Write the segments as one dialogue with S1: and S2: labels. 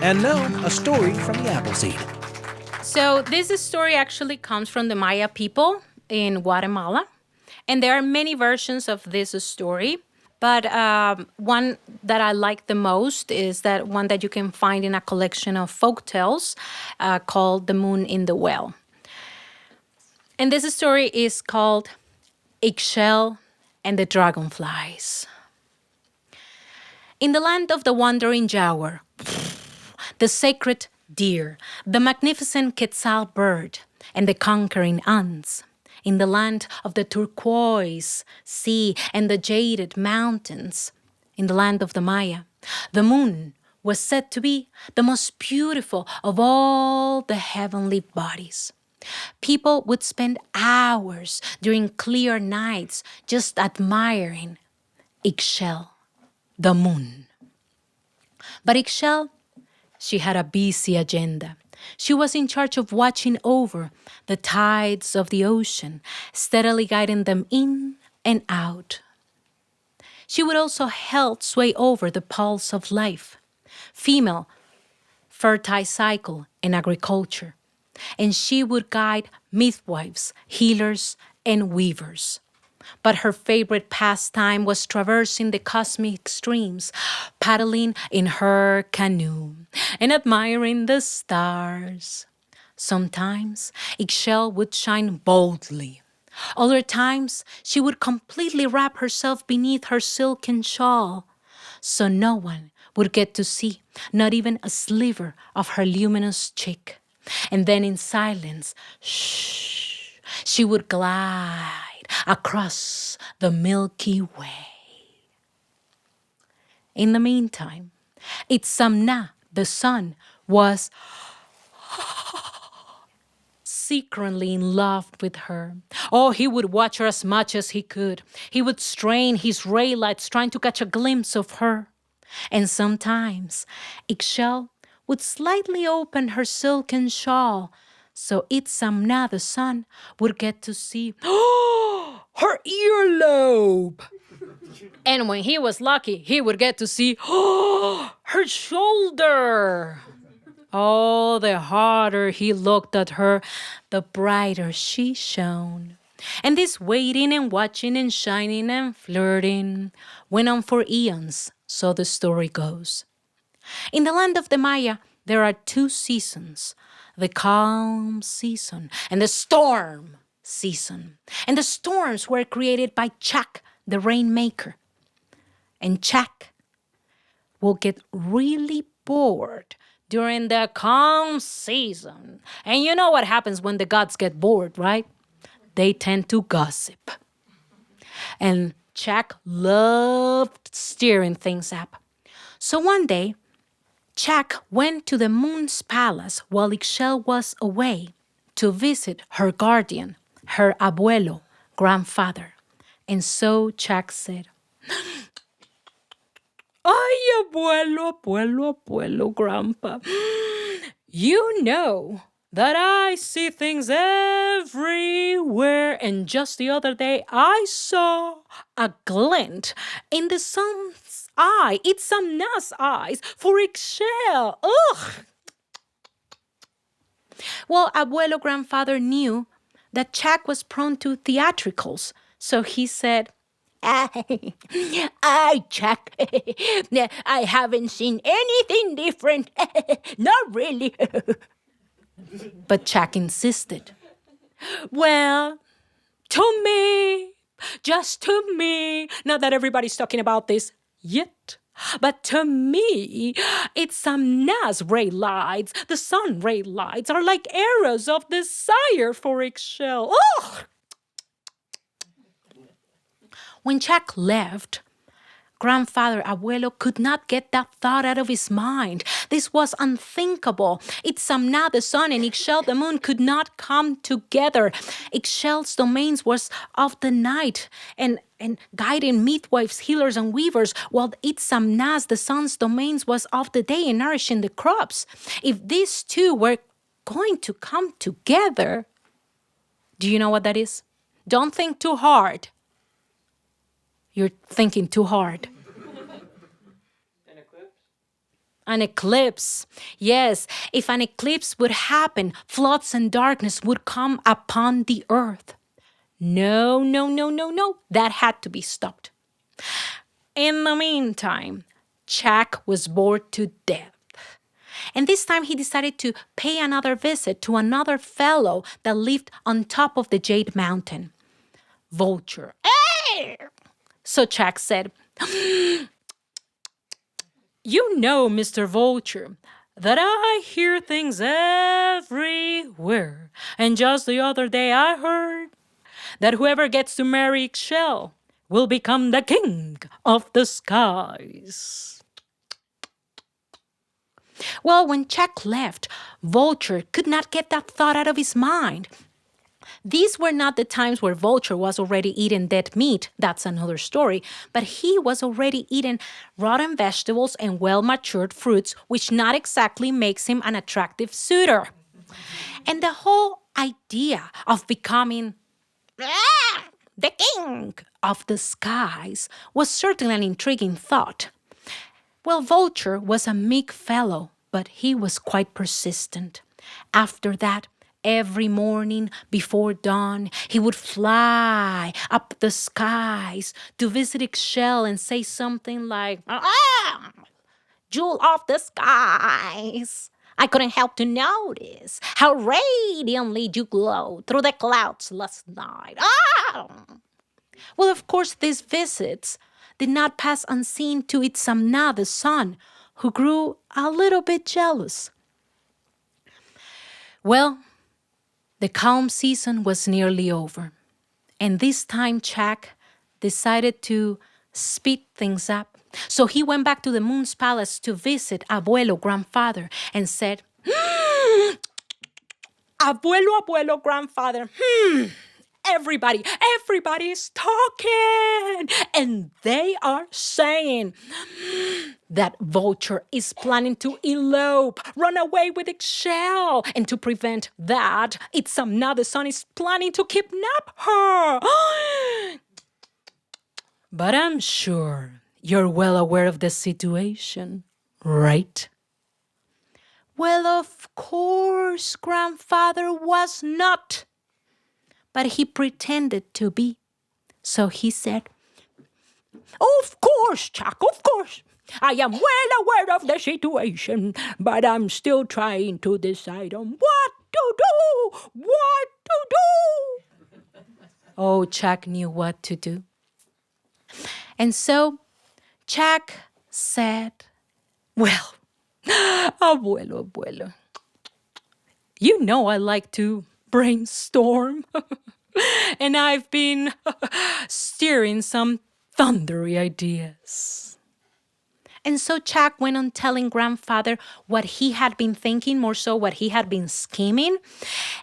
S1: And now, a story from the Appleseed.
S2: So this story actually comes from the Maya people in Guatemala. And there are many versions of this story. But one that I like the most is that one that you can find in a collection of folk tales called The Moon in the Well. And this story is called Ixchel and the Dragonflies. In the land of the wandering jaguar, the sacred deer, the magnificent quetzal bird, and the conquering ants, in the land of the turquoise sea and the jaded mountains, in the land of the Maya, the moon was said to be the most beautiful of all the heavenly bodies. People would spend hours during clear nights just admiring Ixchel, the moon. But Ixchel, she had a busy agenda. She was in charge of watching over the tides of the ocean, steadily guiding them in and out. She would also help sway over the pulse of life, female, fertile cycle, and agriculture. And she would guide midwives, healers, and weavers. But her favorite pastime was traversing the cosmic streams, paddling in her canoe, and admiring the stars. Sometimes Ixchel would shine boldly. Other times she would completely wrap herself beneath her silken shawl, so no one would get to see, not even a sliver of her luminous cheek. And then in silence, she would glide across the Milky Way. In the meantime, Itzamna, the sun, was secretly in love with her. Oh, he would watch her as much as he could. He would strain his ray lights trying to catch a glimpse of her. And sometimes Ixchel would slightly open her silken shawl so Itzamna, the sun, would get to see her earlobe. And when he was lucky, he would get to see her shoulder. Oh, the harder he looked at her, the brighter she shone. And this waiting and watching and shining and flirting went on for eons, so the story goes. In the land of the Maya, there are two seasons, the calm season and the storm season. And the storms were created by Chak, the rainmaker. And Chak will get really bored during the calm season. And you know what happens when the gods get bored, right? They tend to gossip. And Chak loved stirring things up. So one day, Chak went to the moon's palace while Ixchel was away to visit her guardian, her abuelo, grandfather. And so Chak said, "Ay, abuelo, grandpa, you know that I see things everywhere. And just the other day, I saw a glint in the sun's eye. It's some Nas eyes for Ixchel. Ugh." Well, abuelo grandfather knew that Chak was prone to theatricals. So he said, I Chak, I haven't seen anything different. Not really. But Chak insisted. Well, to me, just to me, not that everybody's talking about this yet, but to me, it's some Nas ray lights. The sun ray lights are like arrows of desire for Ixchel. Ugh! When Chak left, grandfather Abuelo could not get that thought out of his mind. This was unthinkable. Itzamna, the sun, and Ixchel, the moon, could not come together. Ixchel's domains was of the night and guiding midwives, healers, and weavers, while Itzamna's, the sun's, domains was of the day and nourishing the crops. If these two were going to come together, do you know what that is? Don't think too hard. You're thinking too hard.
S3: An eclipse?
S2: An eclipse. Yes, if an eclipse would happen, floods and darkness would come upon the earth. No, no, no, no, no. That had to be stopped. In the meantime, Jack was bored to death. And this time he decided to pay another visit to another fellow that lived on top of the Jade Mountain. Vulture. Hey! So Jack said, "You know, Mr. Vulture, that I hear things everywhere. And just the other day I heard that whoever gets to marry Ixchel will become the king of the skies." Well, when Jack left, Vulture could not get that thought out of his mind. These were not the times where Vulture was already eating dead meat. That's another story. But he was already eating rotten vegetables and well-matured fruits, which not exactly makes him an attractive suitor. And the whole idea of becoming the king of the skies was certainly an intriguing thought. Well, Vulture was a meek fellow, but he was quite persistent. After that, every morning before dawn, he would fly up the skies to visit Ixchel and say something like, "Jewel of the skies, I couldn't help to notice how radiantly you glowed through the clouds last night." Well, of course, these visits did not pass unseen to Itzamna, the sun, who grew a little bit jealous. Well, the calm season was nearly over, and this time Jack decided to speed things up. So he went back to the moon's palace to visit Abuelo, grandfather, and said, "Abuelo, grandfather, everybody is talking, and they are saying that Vulture is planning to elope, run away with Ixchel, and to prevent that, Itzamna the sun is planning to kidnap her." But I'm sure you're well aware of the situation, right? Well, of course, grandfather was not. But he pretended to be. So he said, "Of course, Jack, of course. I am well aware of the situation, but I'm still trying to decide on what to do. Oh, Jack knew what to do. And so Jack said, "Well, abuelo, you know I like to brainstorm. And I've been steering some thundery ideas." And so Jack went on telling grandfather what he had been thinking, more so what he had been scheming.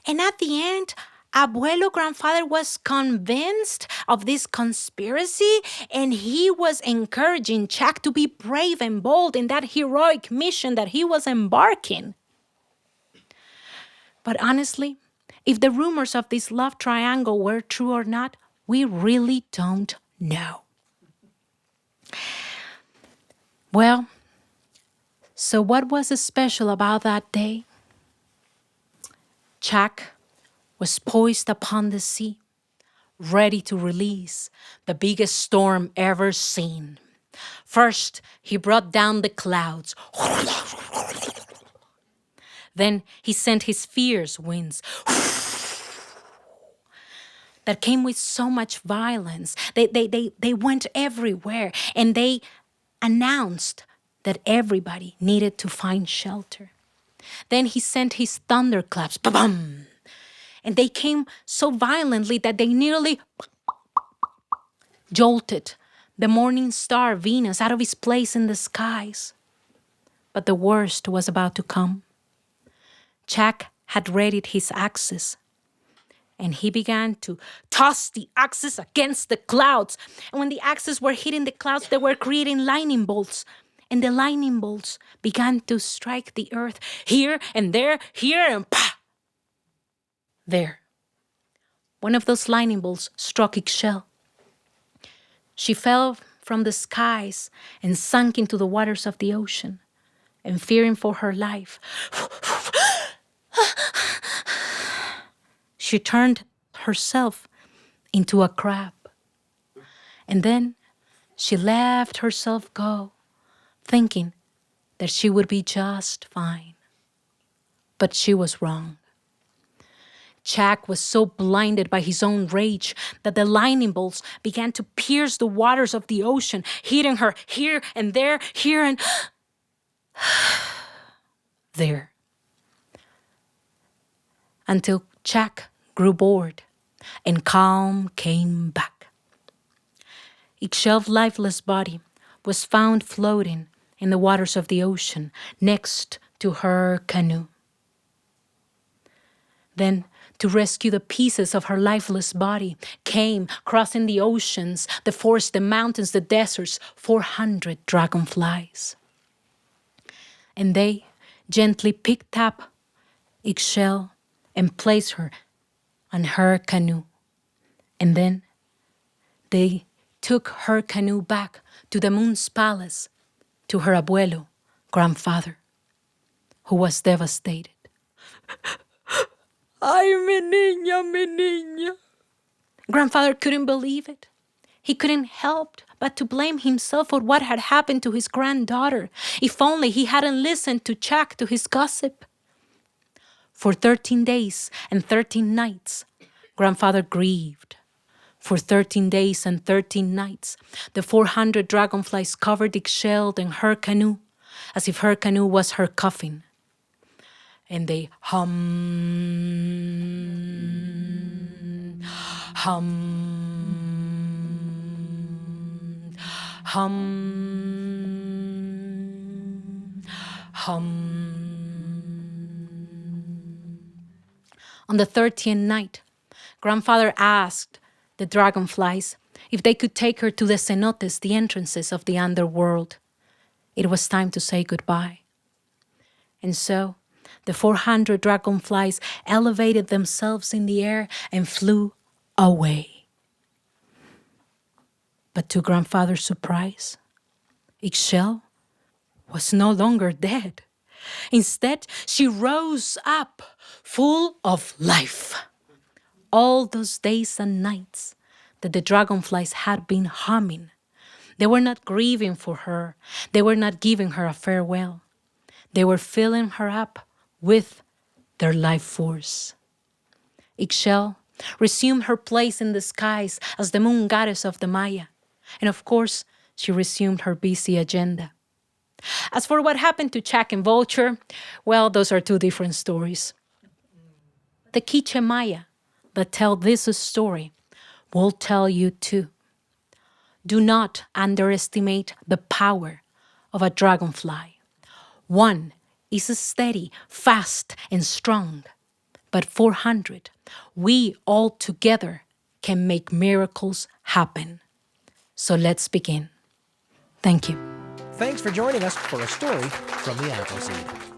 S2: And at the end, Abuelo grandfather was convinced of this conspiracy, and he was encouraging Jack to be brave and bold in that heroic mission that he was embarking. But honestly, if the rumors of this love triangle were true or not, we really don't know. Well, so what was special about that day? Jack was poised upon the sea, ready to release the biggest storm ever seen. First, he brought down the clouds. Then he sent his fierce winds that came with so much violence. They went everywhere, and they announced that everybody needed to find shelter. Then he sent his thunderclaps, ba-bum, and they came so violently that they nearly jolted the morning star Venus out of his place in the skies. But the worst was about to come. Jack had readied his axes, and he began to toss the axes against the clouds. And when the axes were hitting the clouds, they were creating lightning bolts. And the lightning bolts began to strike the earth here and there, here and pa! There. One of those lightning bolts struck Ixchel. She fell from the skies and sunk into the waters of the ocean. and fearing for her life, she turned herself into a crab. And then she let herself go, thinking that she would be just fine. But she was wrong. Jack was so blinded by his own rage that the lightning bolts began to pierce the waters of the ocean, hitting her here and there, here and there. Until Jack grew bored and calm came back. Ixchel's lifeless body was found floating in the waters of the ocean next to her canoe. Then, to rescue the pieces of her lifeless body, came, crossing the oceans, the forests, the mountains, the deserts, 400 dragonflies. And they gently picked up Ixchel and placed her on her canoe. And then they took her canoe back to the moon's palace, to her abuelo, grandfather, who was devastated. Ay, mi niña. Grandfather couldn't believe it. He couldn't help but to blame himself for what had happened to his granddaughter. If only he hadn't listened to Jack, to his gossip. For 13 days and 13 nights, grandfather grieved. For 13 days and 13 nights, the 400 dragonflies covered Ixchel and her canoe, as if her canoe was her coffin. And they hummed, hummed, hummed, hummed. On the 13th night, grandfather asked the dragonflies if they could take her to the cenotes, the entrances of the underworld. It was time to say goodbye. And so, the 400 dragonflies elevated themselves in the air and flew away. But to grandfather's surprise, Ixchel was no longer dead. Instead, she rose up, full of life. All those days and nights that the dragonflies had been humming, they were not grieving for her. They were not giving her a farewell. They were filling her up with their life force. Ixchel resumed her place in the skies as the moon goddess of the Maya. And of course, she resumed her busy agenda. As for what happened to Jack and Vulture, well, those are two different stories. The Quiche Maya that tell this story will tell you too. Do not underestimate the power of a dragonfly. One is steady, fast, and strong. But 400, we all together can make miracles happen. So let's begin. Thank you.
S1: Thanks for joining us for a story from the Appleseed.